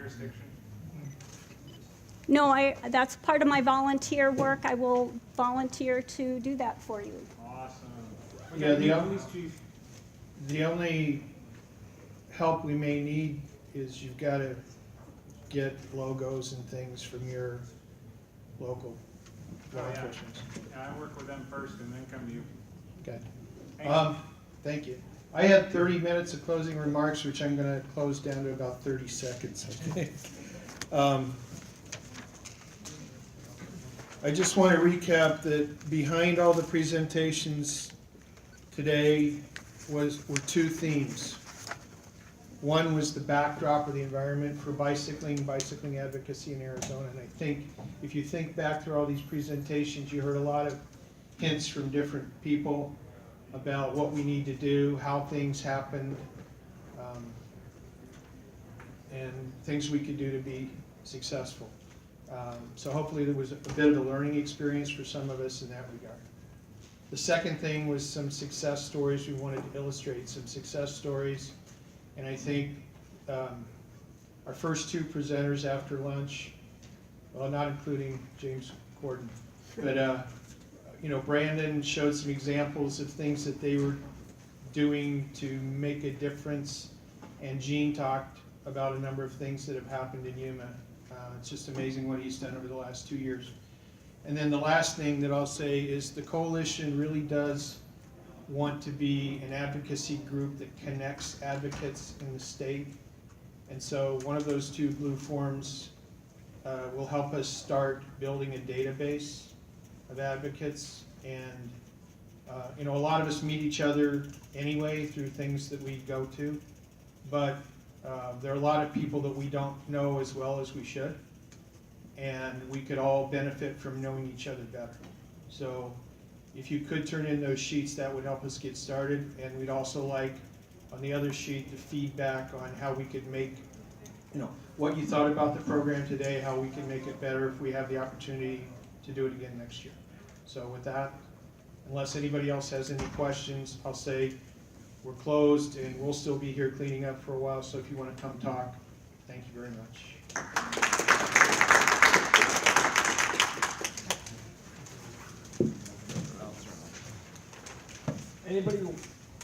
jurisdiction? No, that's part of my volunteer work. I will volunteer to do that for you. Awesome. Yeah, Chief. the only help we may need is you've got to get logos and things from your local law Oh, yeah. enforcement. Yeah, I work with them first and then come to you. Okay. Thank you. Thank you. I had 30 minutes of closing remarks, which I'm going to close down to about 30 seconds, I think. I just want to recap that behind all the presentations today were two themes. One was the backdrop or the environment for bicycling advocacy in Arizona. And I think if you think back through all these presentations, you heard a lot of hints from different people about what we need to do, how things happened, and things we could do to be successful. So hopefully there was a bit of a learning experience for some of us in that regard. The second thing was some success stories we wanted to illustrate, some success stories. And I think our first two presenters after lunch, well, not including James Corden, but Brandon showed some examples of things that they were doing to make a difference, and Gene talked about a number of things that have happened in Yuma. It's just amazing what he's done over the last 2 years. And then the last thing that I'll say is the coalition really does want to be an advocacy group that connects advocates in the state. And so one of those two blue forms will help us start building a database of advocates. And a lot of us meet each other anyway through things that we go to, but there are a lot of people that we don't know as well as we should, and we could all benefit from knowing each other better. So if you could turn in those sheets, that would help us get started. And we'd also like, on the other sheet, the feedback on how we could make, what you thought about the program today, how we can make it better if we have the opportunity to do it again next year. So with that, unless anybody else has any questions, I'll say we're closed and we'll still be here cleaning up for a while. So if you want to come talk, thank you very much.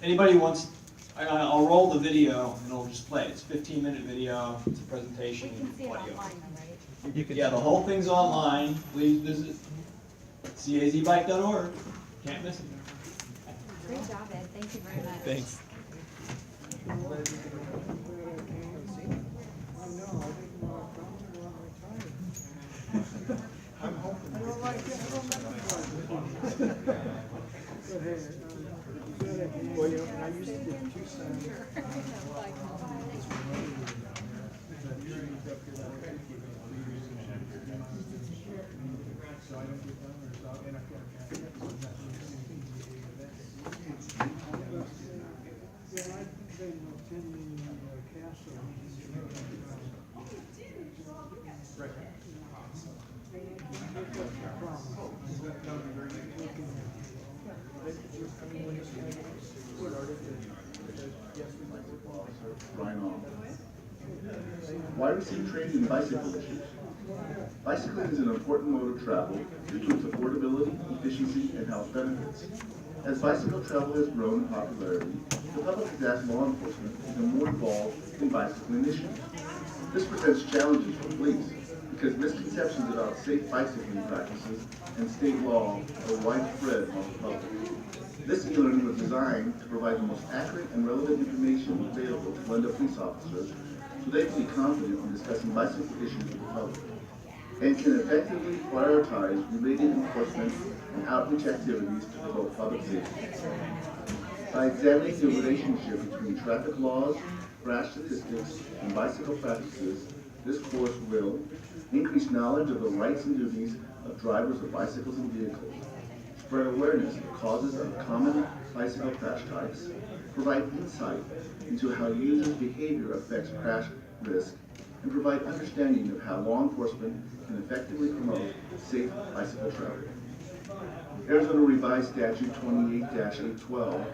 Anybody wants, I'll roll the video and it'll just play. It's a 15-minute video. It's a presentation. We can see it audio. online, though, right? Yeah, the whole thing's online. Please visit cazbike.org. Can't miss it. Great job, Ed. Thank you very much. Thanks. Why receive training in bicycle issues? Bicycling is an important mode of travel due to its affordability, efficiency, and health benefits. As bicycle travel has grown in popularity, the public has asked law enforcement to become more involved in bicycling issues. This presents challenges for police because misconceptions about safe bicycling practices and state law are widespread among the public. This e-learning was designed to provide the most accurate and relevant information available to Glendale police officers so they can be confident in discussing bicycle issues with the public and can effectively prioritize related enforcement and outreach activities to promote public safety. By examining the relationship between traffic laws, crash statistics, and bicycle practices, this course will increase knowledge of the rights and duties of drivers of bicycles and vehicles, spread awareness of the causes of common bicycle crash types, provide insight into how users' behavior affects crash risk, and provide understanding of how law enforcement can effectively promote safe bicycle travel. Arizona Revised Statute 28-812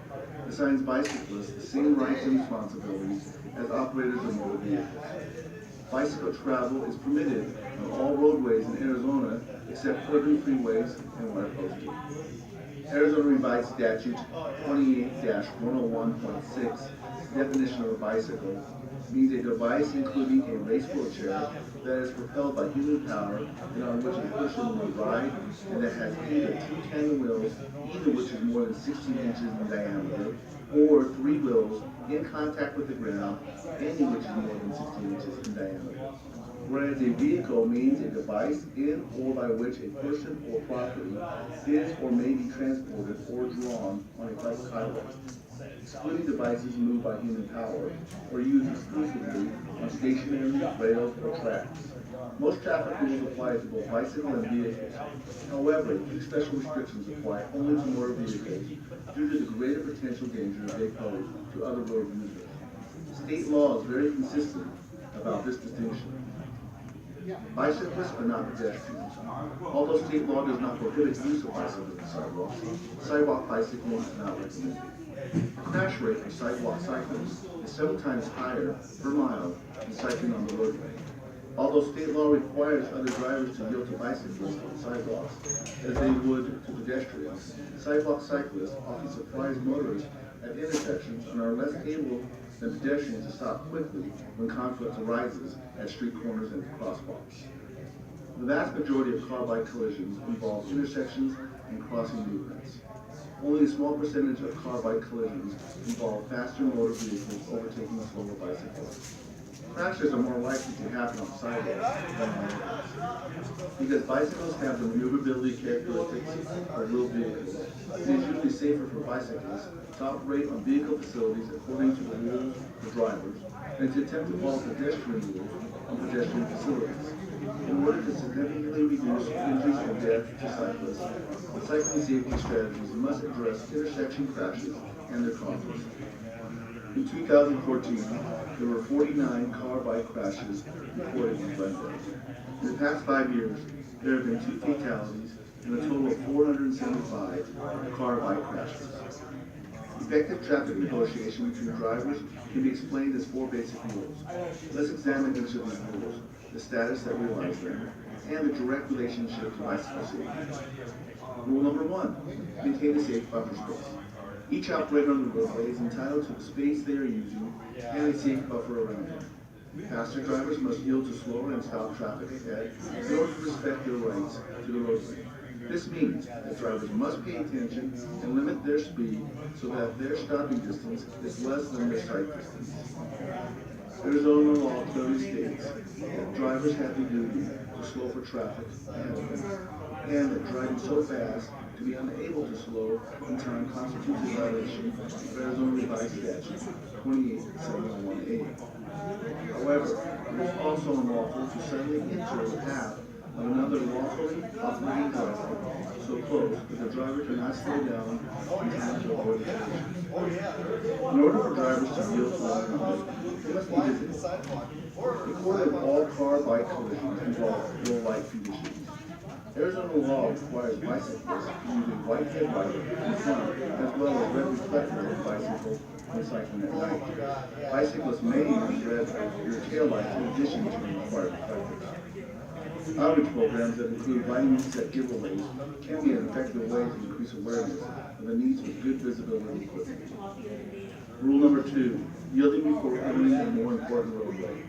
assigns bicyclists the same rights and responsibilities as operators of motor vehicles. Bicycle travel is permitted on all roadways in Arizona except urban freeways and where posted. Arizona Revised Statute 28-101.6, definition of a bicycle, means a device including a race wheelchair that is propelled by human power and on which a person will ride, and that has either two tandem wheels, either which is more than 16 inches in diameter, or three wheels in contact with the ground, any which is more than 16 inches in diameter. Whereas a vehicle means a device in or by which a person or property is or may be transported or drawn on a public highway, excluding devices moved by human power or used exclusively on stationary rails or tracks. Most traffic rules apply to both bicycle and vehicles. However, few special restrictions apply only to motor vehicles due to the greater potential dangers they pose to other road users. State law is very consistent about this distinction. Bicyclists are not pedestrians. Although state law does not prohibit use of bicycles and sidewalks, sidewalk bicycling is not recommended. The crash rate for sidewalk cyclists is 7 times higher per mile than cycling on the roadway. Although state law requires other drivers to yield to bicyclists on sidewalks as they would to pedestrians, sidewalk cyclists often surprise motorists at intersections and are less able than pedestrians to stop quickly when conflict arises at street corners and crosswalks. The vast majority of car-bike collisions involve intersections and crossing movements. Only a small percentage of car-bike collisions involve faster motor vehicles overtaking slower bicycles. Crashes are more likely to happen on sidewalks than on roads. Because bicycles have the maneuverability characteristics of wheeled vehicles, it is usually safer for bicyclists to operate on vehicle facilities according to the rules for drivers than to attempt to follow pedestrian rules on pedestrian facilities. In order to significantly reduce injuries and death to cyclists, the cycling safety strategies must address intersection crashes and their causes. In 2014, there were 49 car-bike crashes reported in Glendale. In the past 5 years, there have been 2 fatalities and a total of 475 car-bike crashes. Effective traffic negotiation between drivers can be explained as 4 basic rules. Let's examine each of these rules, the status that relies them, and the direct relationship to bicycle safety. Rule number 1, maintain a safe buffer space. Each operator on the roadway is entitled to the space they are using and a safe buffer around them. Faster drivers must yield to slower and stop traffic ahead in order to respect their rights to the roadway. This means that drivers must pay attention and limit their speed so that their stopping distance is less than their sight distance. Arizona law clearly states that drivers have the duty to slow for traffic ahead of them, and that driving so fast to be unable to slow in time constitutes a violation of Arizona Revised Statute 28-701A. However, it is also unlawful to suddenly enter the path of another lawfully operating driver so close that the driver cannot slow down in time to avoid the collision. In order for drivers to yield to one another, they must be visible. A quarter of all car-bike collisions involve low-light conditions. Arizona law requires bicyclists to use a white headlight in front as well as red reflectors on the bicycle when cycling at night. Bicyclists may use red rear tail lights in addition to the required reflectors. Outreach programs that include vitamin set giveaways can be an effective way to increase awareness of the needs for good visibility equipment. Rule number 2, yielding before entering a more important roadway.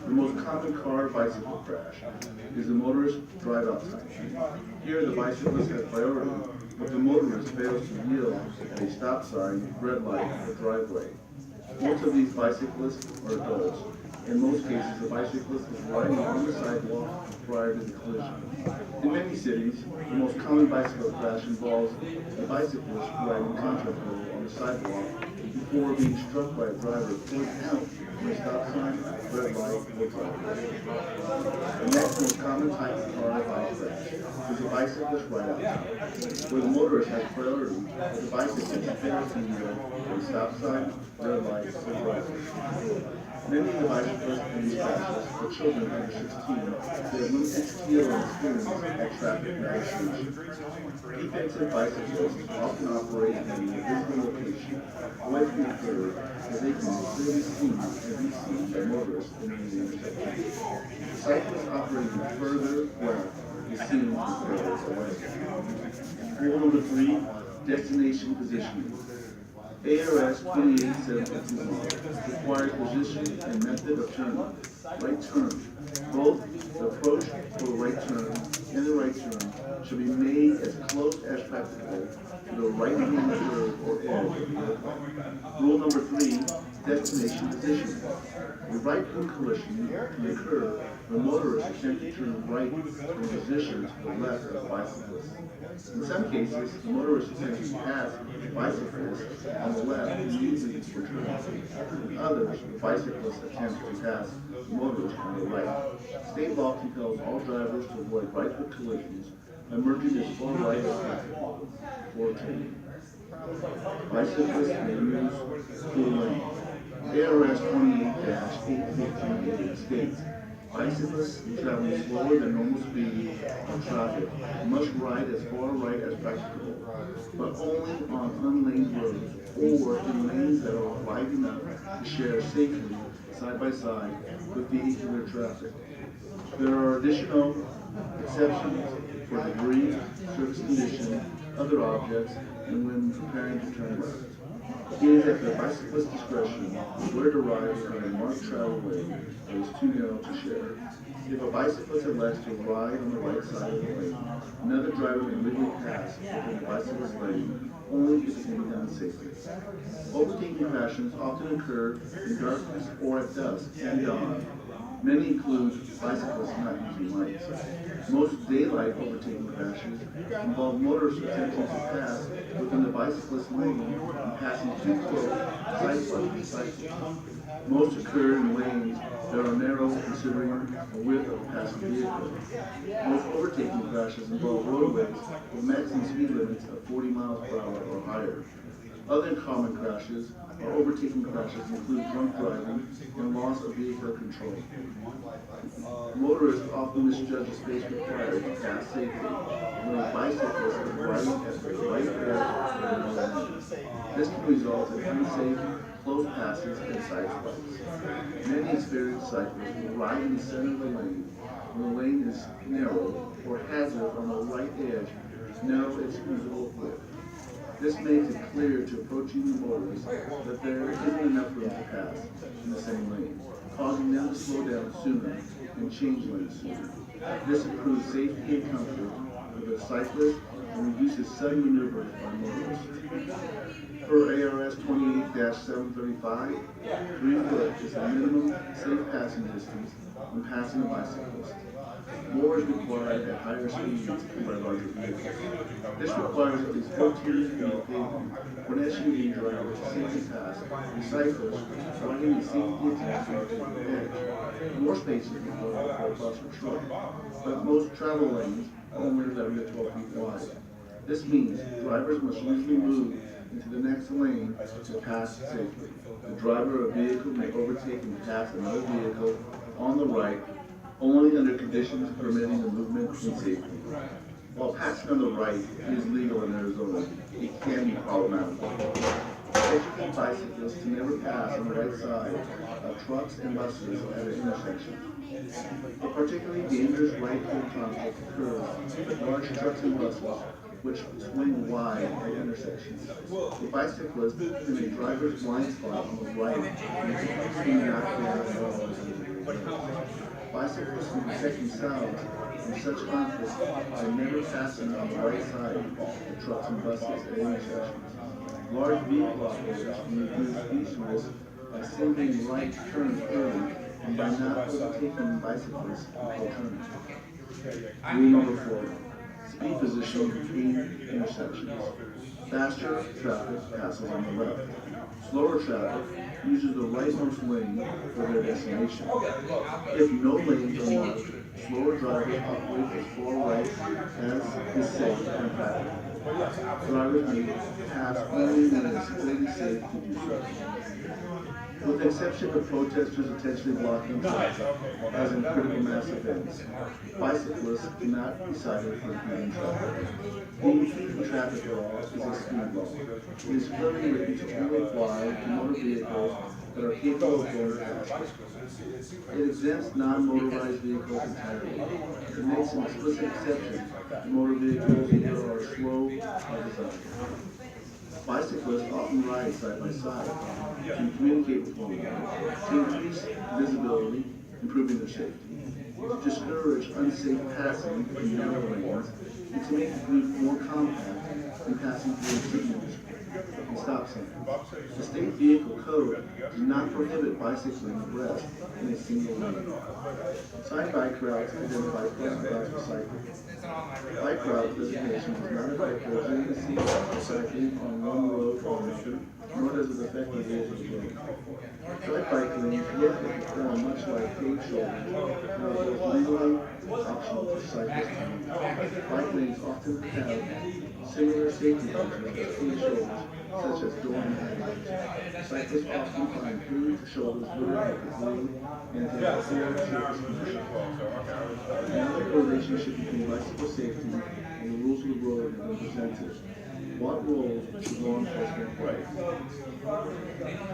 The most common car-bicycle crash is the motorist drive-out time. Here, the bicyclist has priority, but the motorist fails to yield at a stop sign, red light, or driveway. Most of these bicyclists are adults. In most cases, the bicyclist is riding on the sidewalk prior to the collision. In many cities, the most common bicycle crash involves the bicyclist riding contrary on the sidewalk before being struck by a driver pointing out from a stop sign, red light, or driveway. The next most common type of car-bike crash is a bicyclist ride-out time, where the motorist has priority, but the bicyclist fails to yield at a stop sign, red light, or driveway. Many of the bicyclists in these crashes are children under 16 who have limited skill and experience at traffic negotiation. Defensive bicyclists often operate in a visible location away from the curb as they can clearly see and be seen by motorists in the intersection. operating further left is seen further away. Rule number 3, destination positioning. ARS 28751 requires position and method of turning. Right turn. Both the approach for the right turn and the right turn should be made as close as practicable to the right-hand curve or edge of the roadway. Rule number 3, destination positioning. A right-hand collision can occur when motorists attempt to turn right from a position to the left of the bicyclist. In some cases, the motorist attempts to pass the bicyclist on the left and usually for turning. In others, the bicyclist attempts to pass the motorist on the right. State law compels all drivers to avoid right-foot collisions by merging as far right as possible or turning. Bicyclists may use full lane. ARS 28-815 states, bicyclists traveling slower than normal speed on traffic must ride as far right as practicable, but only on unlaned roads or in lanes that are wide enough to share safely side by side with vehicular traffic. There are additional exceptions for debris, surface condition, other objects, and when preparing to turn left. It is at the bicyclist's discretion where to ride on a marked travel lane that is too narrow to share. If a bicyclist elects to ride on the right side of the lane, another driver may legally pass within the bicyclist lane only if it can be done safely. Overtaking crashes often occur in darkness or at dusk and dawn. Many include bicyclists not using lights. Most daylight overtaking crashes involve motorists attempting to pass within the bicyclist lane and passing too close to cyclists. Most occur in lanes that are narrow considering the width of the passing vehicle. Most overtaking crashes involve roadways with maximum speed limits of 40 miles per hour or higher. Other common crashes or overtaking crashes include drunk driving and loss of vehicle control. Motorists often misjudge the space required to pass safely when a bicyclist is riding at the right edge of the lane. This can result in unsafe, close passes and side swipes. Many experienced cyclists will ride in the center of the lane when the lane is narrow or has it on the right edge to narrow its usable width. This makes it clear to approaching motorists that there isn't enough room to pass in the same lane, causing them to slow down sooner and change lanes sooner. This improves safety and comfort for the cyclist and reduces sudden maneuvers by motorists. Per ARS 28-735, 3 foot is the minimum safe passing distance when passing a bicyclist. More is required at higher speeds and by larger vehicles. This requires at least 14 feet of pavement for an SUV driver to safely pass a cyclist riding a safety attachment to the edge. More spaces are required for a bus or truck, but most travel lanes are only 11 to 12 feet wide. This means drivers must usually move into the next lane to pass safely. The driver of a vehicle may overtake and pass another vehicle on the right only under conditions permitting the movement and safety. While passing on the right is legal in Arizona, it can be problematic. Educate bicyclists to never pass on the right side of trucks and buses at an intersection. A particularly dangerous right-hand conflict occurs with large trucks and buses which swing wide at intersections. A bicyclist in a driver's blind spot on the right may not be. Bicyclists can protect themselves from such conflicts by never passing on the right side of trucks and buses at intersections. Large vehicle operators can reduce these risks by simply right turns early and by not overtaking bicyclists before turning. Rule number 4. Speed position between intersections. Faster traffic passes on the left. Slower traffic uses the rightmost lane for their destination. If no lanes are marked, slower drivers operate as far right as is safe and practical. Drivers may pass only when it is completely safe to do so. With the exception of protesters intentionally blocking traffic, as in critical mass events, bicyclists cannot be cited for impeding traffic. The impeding traffic law is a speed law. It is clearly written to only apply to motor vehicles that are capable of going faster. It exempts non-motorized vehicles entirely. It makes an explicit exception to motor vehicles that are slow by design. Bicyclists often ride side by side to communicate with one another, to increase visibility, improving their safety, to discourage unsafe passing in narrow lanes, and to make the group more compact when passing through signals and stop signs. The state vehicle code does not prohibit bicycling abreast in a single lane. Side bike routes identify crossing routes for cyclists. Bike route designation does not affect the legitimacy of cycling on one road or another, nor does it affect the rules of the road. Side bike lanes look and perform much like paved shoulders, and are both legally optional for cyclists to use. Bike lanes often have similar safety features as paved shoulders, such as door handles. Cyclists often find paved shoulders littered with debris and to have poor surface conditions. Another relationship between bicycle safety and the rules of the road have been presented. What role should law enforcement play?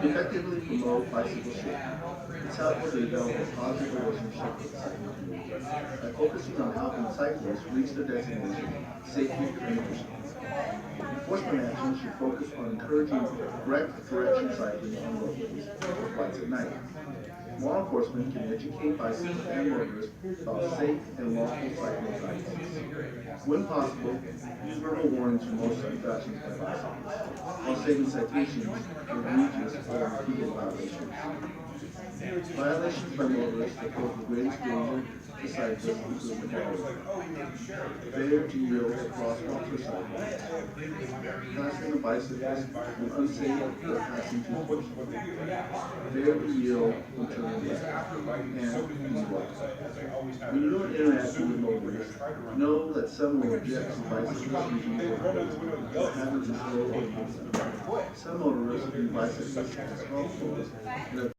Effectively promote bicycle safety. It's helpful to develop a positive relationship with the cycling community by focusing on helping cyclists reach their destination safely and efficiently. Enforcement actions should focus on encouraging correct direction cycling on roadways with lights at night. Law enforcement can educate bicyclists and motorists about safe and lawful cycling practices. When possible, use verbal warnings for most infractions by bicyclists, while saving citations for egregious or repeated violations. Violations by motorists that pose the greatest danger to cyclists include the following: failure to yield at crosswalks or sidewalks, passing a bicyclist when unsafe or passing too close, failure to yield when turning left, and speedwalks. When you are interacting with motorists, know that some will object to bicyclists using the road or having to slow or move them. Some motorists view bicyclists as helpful and have